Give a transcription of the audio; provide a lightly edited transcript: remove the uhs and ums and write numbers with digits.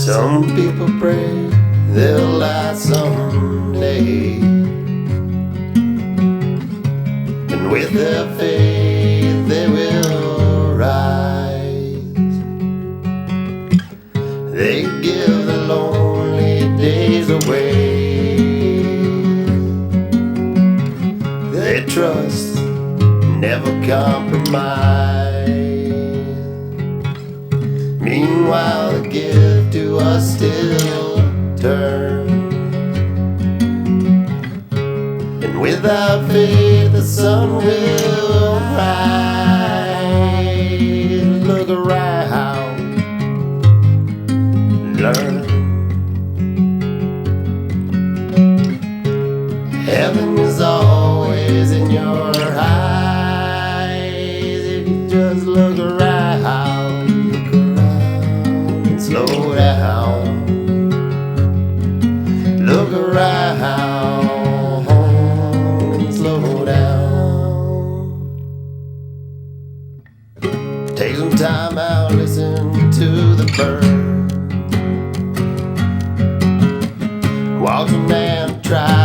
Some people pray they'll last someday, and with their faith they will rise. They give the lonely days away. They trust, never compromise. Meanwhile the gift to us still turns, and without faith the sun will rise. Look around, learn. Heaven is always in your eyes if you just look around. Slow down, look around, slow down. Take some time out, listen to the birds. Watch a man try